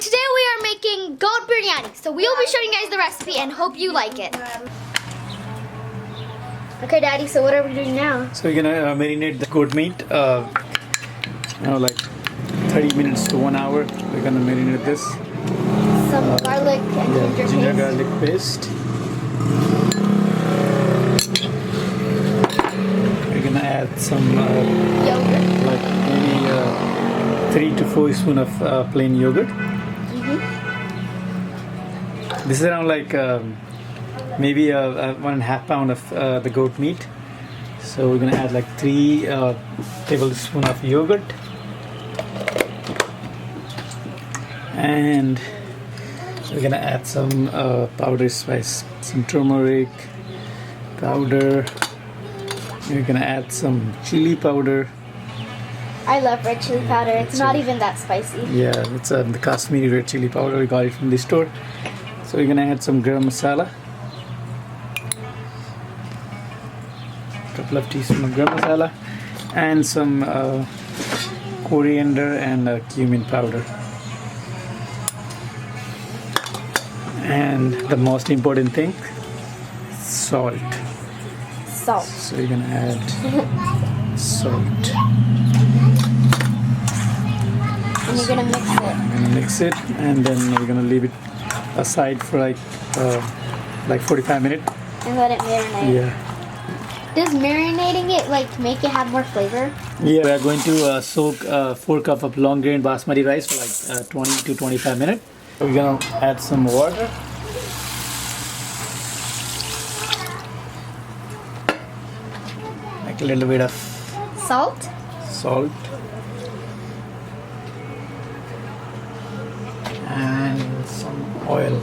today we are making goat biryani. So we will be showing you guys the recipe and hope you like it. Okay, Daddy, so what are we doing now? So we're gonna marinate the goat meat, like 30 minutes to 1 hour. We're gonna marinate this. Some garlic and ginger garlic paste. We're gonna add some yogurt. like maybe 3 to 4 spoons of plain yogurt. This is around like maybe 1.5 pound of the goat meat. So we're gonna add like 3 tablespoons of yogurt, and we're gonna add some powder spice, some turmeric powder. We're gonna add some chili powder. I love red chili powder. It's not even that spicy. Yeah, it's the Kashmiri red chili powder. We got it from the store. So we're gonna add some garam masala. Couple of teaspoons of garam masala, and some coriander and cumin powder. And the most important thing, salt. Salt. So you're gonna add salt. And you're gonna mix it. I'm gonna mix it, and then we're gonna leave it aside for like 45 minutes. And let it marinate. Yeah. Does marinating it like make it have more flavor? Yeah, we are going to soak 4 cups of long grain basmati rice for like 20 to 25 minutes. We're gonna add some water. Like a little bit of Salt. salt. And some oil.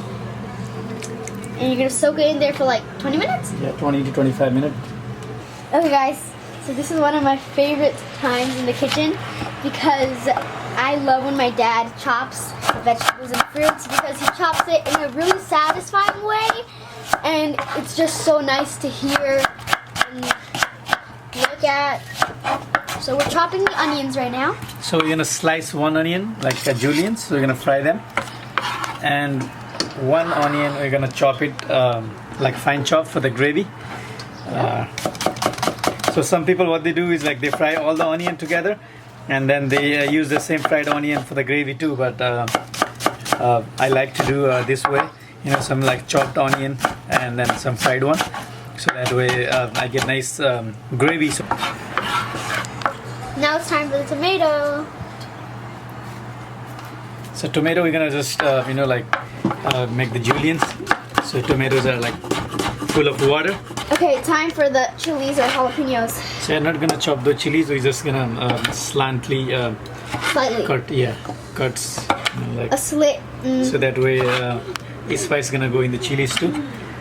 And you're gonna soak it in there for like 20 minutes? Yeah, 20 to 25 minutes. Okay guys, so this is one of my favorite times in the kitchen because I love when my dad chops vegetables and fruits because he chops it in a really satisfying way, and it's just so nice to hear and look at. So we're chopping the onions right now. So we're gonna slice 1 onion like julienne. So we're gonna fry them, and 1 onion we're gonna chop it like fine chop for the gravy. So some people, what they do is like they fry all the onion together, and then they use the same fried onion for the gravy too. But I like to do this way, some like chopped onion and then some fried one, so that way I get nice gravy. So Now it's time for the tomato. So tomato, we're gonna just make the juliennes. So tomatoes are like full of water. Okay, time for the chilies or jalapenos. So I'm not gonna chop the chilies. We're just gonna slightly Slightly. cuts like A slit. so that way spice gonna go in the chilies too.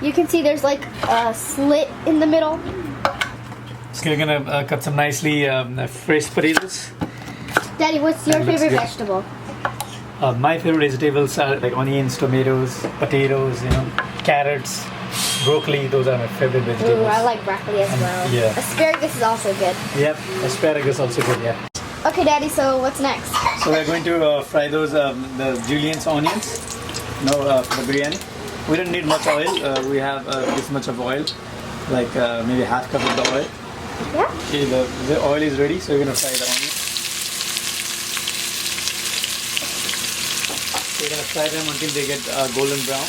You can see there's like a slit in the middle. So we're gonna cut some nicely fresh potatoes. Daddy, what's your That looks favorite good. vegetable? My favorite vegetables are like onions, tomatoes, potatoes, carrots, broccoli. Those are my favorite vegetables. Ooh, I like broccoli as well. yeah. Asparagus is also good. Yep, asparagus also good. Yeah. Okay, Daddy, so what's next? So we're going to fry those the julienne's onions. For the biryani. We don't need much oil. We have this much of oil, like maybe half cup of the oil. Yeah. Okay, the oil is ready, so we're gonna fry the onions. We're gonna fry them until they get golden brown.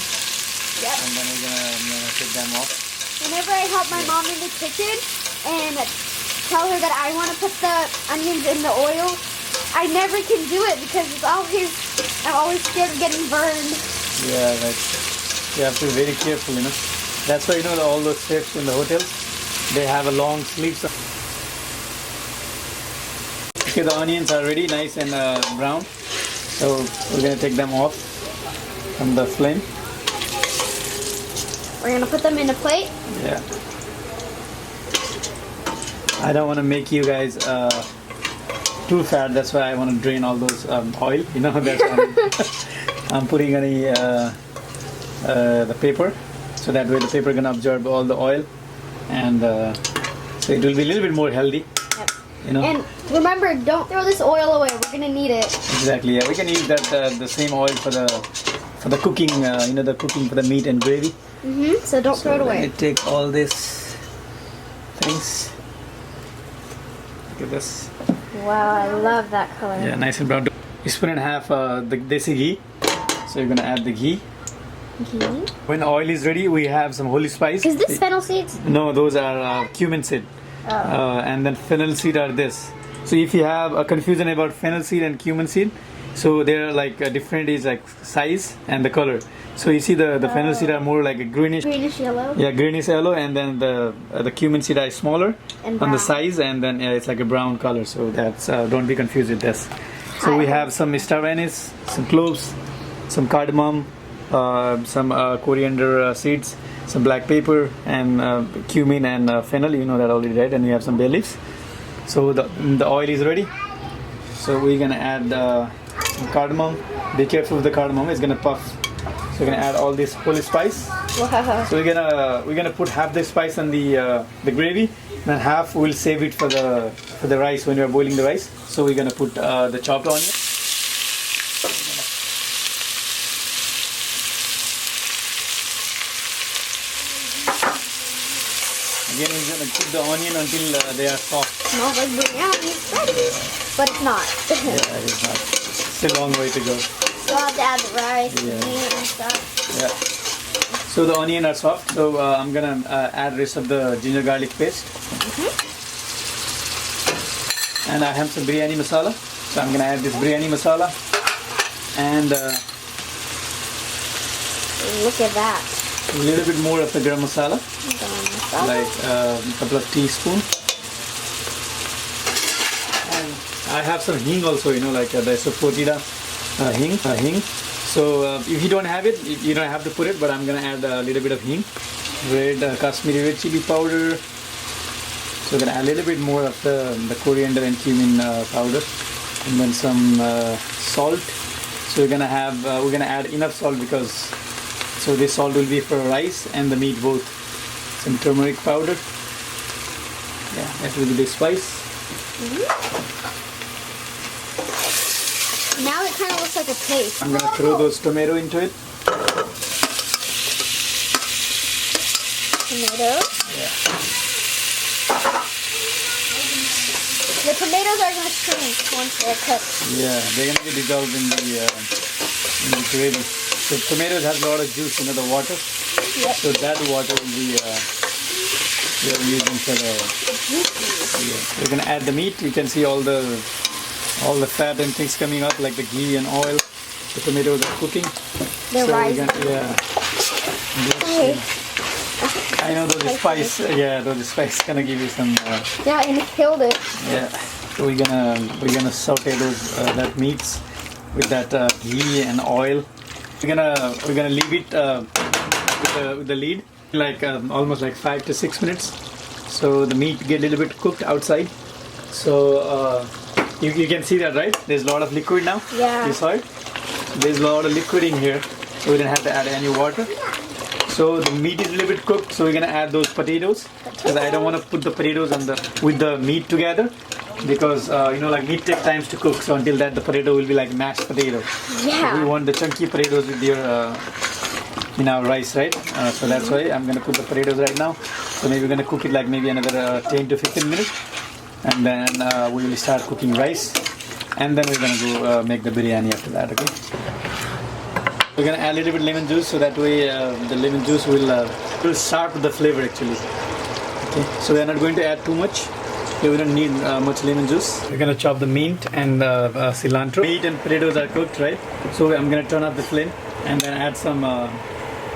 Yep. And then we're gonna take them off. Whenever I help my mom in the kitchen and tell her that I want to put the onions in the oil, I never can do it because I'm always scared of getting burned. Yeah, right. You have to be very careful, That's why all those chefs in the hotels, they have a long sleeves. Okay, the onions are ready, nice and brown. So we're gonna take them off from the flame. We're gonna put them in a plate. Yeah. I don't want to make you guys too fat. That's why I want to drain all those oil. That's why I'm putting any the paper, so that way the paper gonna absorb all the oil, and so it will be a little bit more healthy. Yep. You know. And remember, don't throw this oil away. We're gonna need it. Exactly. Yeah, we can use that the same oil for the cooking. You know, the cooking for the meat and gravy. So don't throw it away. Let me take all this things. Look at this. Wow, I love that color. Yeah, nice and brown. You spoon and a half the desi ghee. So you're gonna add the ghee. Ghee. When oil is ready, we have some holy spice. Is this fennel seeds? No, those are cumin seed. And then fennel seed are this. So if you have a confusion about fennel seed and cumin seed, so they're like different is like size and the color. So you see the fennel seed are more like a greenish yellow. Yeah, greenish yellow, and then the cumin seed are smaller And on the brown. size, and then it's like a brown color. So that's don't be confused with this. So we have some star anise, some cloves, some cardamom, some coriander seeds, some black pepper, and cumin and fennel. You know that already, right? And we have some bay leaves. So the oil is ready. So we're gonna add some cardamom. Be careful with the cardamom; it's gonna puff. So we're gonna add all this holy spice. Wow. So we're gonna put half the spice on the gravy, and half we'll save it for the rice when we're boiling the rice. So we're gonna put the chopped onion. Again, we're gonna cook the onion until they are soft. Smells like biryani. It's ready. But it's not. Yeah, it's not. It's a long way to go. We'll have to add the rice Yeah. and meat and stuff. Yeah. So the onion are soft. So I'm gonna add rest of the ginger garlic paste. And I have some biryani masala. So I'm gonna add this biryani masala. And Look at that. a little bit more of the garam masala, like a couple of teaspoons. And I have some hing also, you know, like the sapotida hing. So if you don't have it, you don't have to put it, but I'm gonna add a little bit of hing. Red Kashmiri red chili powder. So we're gonna add a little bit more of the coriander and cumin powder, and then some salt. So we're gonna add enough salt because this salt will be for rice and the meat both. Some turmeric powder. Yeah, that will be the spice. Now it kind of looks like a paste. I'm gonna throw those tomato into it. Tomatoes. Yeah. The tomatoes are going to shrink once they're cooked. Yeah, they're gonna be dissolved in the gravy. So tomatoes have a lot of juice, you know, the water. Yep. So that water will be we're using for the. Yeah. We're gonna add the meat. You can see all the fat and things coming out, like the ghee and oil. The tomatoes are cooking. They're rising. Yeah. I know those spice. Yeah, those spice gonna give you some. Yeah, and it killed it. Yeah. So we're gonna saute those that meats with that ghee and oil. We're gonna leave it with the lid like almost like 5 to 6 minutes. So the meat get a little bit cooked outside. So you can see that, right? There's a lot of liquid now. Yeah. You saw it. There's a lot of liquid in here, so we didn't have to add any water. So the meat is a little bit cooked, so we're gonna add those potatoes. Because I don't want to put the potatoes with the meat together, because you know, like meat takes times to cook. So until that, the potato will be like mashed potato. Yeah. So we want the chunky potatoes with your in our rice, right? So that's why I'm gonna put the potatoes right now. So maybe we're gonna cook it like maybe another 10 to 15 minutes, and then we will start cooking rice, and then we're gonna go make the biryani after that. Okay. We're gonna add a little bit lemon juice, so that way the lemon juice will sharpen the flavor actually. Okay. So we're not going to add too much. We don't need much lemon juice. We're gonna chop the mint and cilantro. Meat and potatoes are cooked, right? So I'm gonna turn off the flame and then add some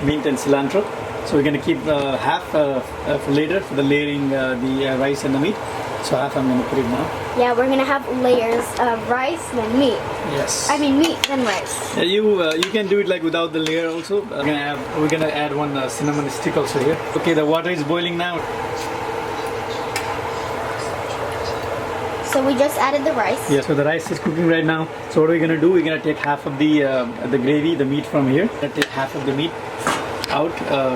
mint and cilantro. So we're gonna keep half for later for the layering the rice and the meat. So half I'm gonna put it now. Yeah, we're gonna have layers of rice then meat. Yes. I mean meat then rice. Yeah, you can do it like without the layer also. We're gonna add one cinnamon stick also here. Okay, the water is boiling now. So we just added the rice. Yeah, so the rice is cooking right now. So what we're gonna do? We're gonna take half of the gravy, the meat from here. We're gonna take half of the meat out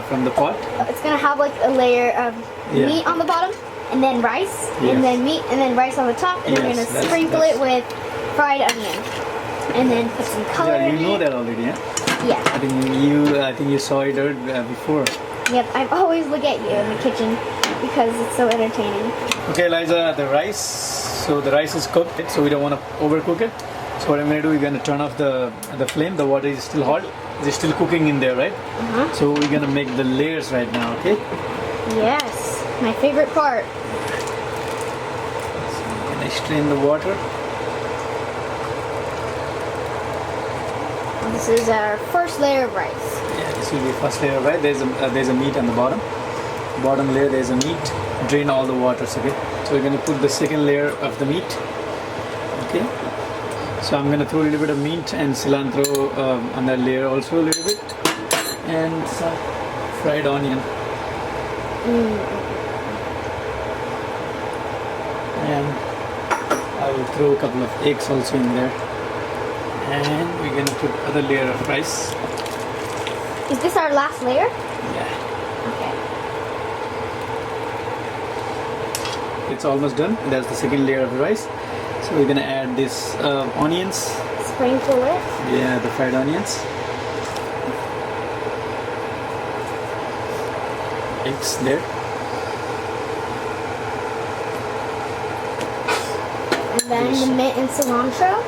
from the pot. It's gonna have like a layer of Yeah. meat on the bottom. and then rice, Yes. and then meat, and then rice on the top, and then we're Yes, gonna that's- sprinkle that's- it with fried onion, and then put some color Yeah, in you know it. that already, yeah? Yeah. I think you saw it before. Yep. I always look at you in the kitchen because it's so entertaining. Okay, Eliza, the rice. So the rice is cooked, so we don't want to overcook it. So what I'm gonna do, we're gonna turn off the flame. The water is still hot. It's still cooking in there, right? So we're gonna make the layers right now, okay? Yes. My favorite part. So I'm gonna strain the water. This is our first layer of rice. Yeah, this will be first layer, right? There's a meat on the bottom. Bottom layer, there's a meat. Drain all the waters, okay? So we're gonna put the second layer of the meat. Okay. So I'm gonna throw a little bit of mint and cilantro on that layer also a little bit, and some fried onion. And I will throw a couple of eggs also in there. And we're gonna put other layer of rice. Is this our last layer? Yeah. Okay. It's almost done. That's the second layer of the rice. So we're gonna add this onions. Sprinkle it. Yeah, the fried onions. Eggs there. And then the mint and cilantro.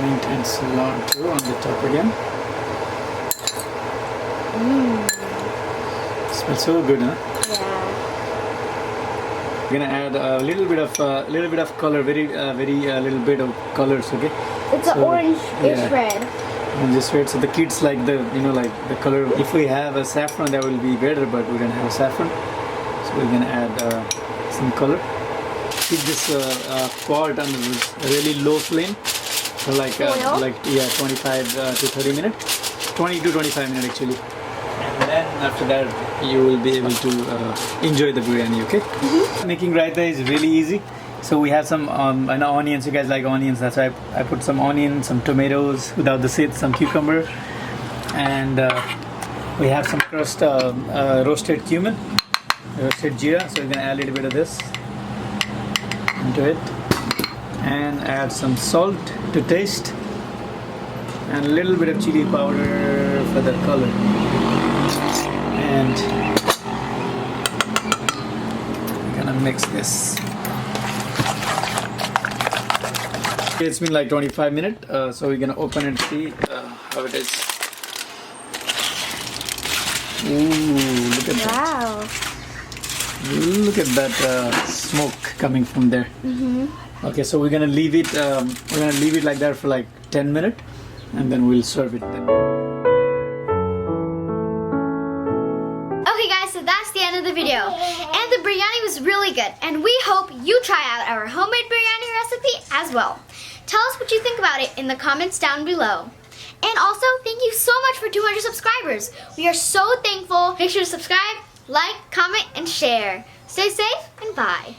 Mint and cilantro on the top again. Smells so good, huh? Yeah. We're gonna add a little bit of color, very little bit of colors, okay? It's an So, orange-ish yeah. red. And just wait. So the kids like like the color. If we have a saffron, that will be better. But we don't have a saffron, so we're gonna add some color. Keep this pot on a really low flame for like Oil? 25 to 30 minutes, 20 to 25 minutes actually. And then after that, you will be able to enjoy the biryani. Okay. Making raita is really easy. So we have some onions. You guys like onions, that's why I put some onions, some tomatoes without the seeds, some cucumber, and we have some crushed roasted cumin, roasted jeera. So we're gonna add a little bit of this into it, and add some salt to taste, and a little bit of chili powder for the color, and we're gonna mix this. It's been like 25 minutes, so we're gonna open and see how it is. Ooh, look at that! Wow. Look at that smoke coming from there. Okay, so we're gonna leave it. We're gonna leave it like that for like 10 minutes, and then we'll serve it. Okay guys, so that's the end of the video. And the biryani was really good. And we hope you try out our homemade biryani recipe as well. Tell us what you think about it in the comments down below. And also, thank you so much for 200 subscribers. We are so thankful. Make sure to subscribe, like, comment, and share. Stay safe, and bye.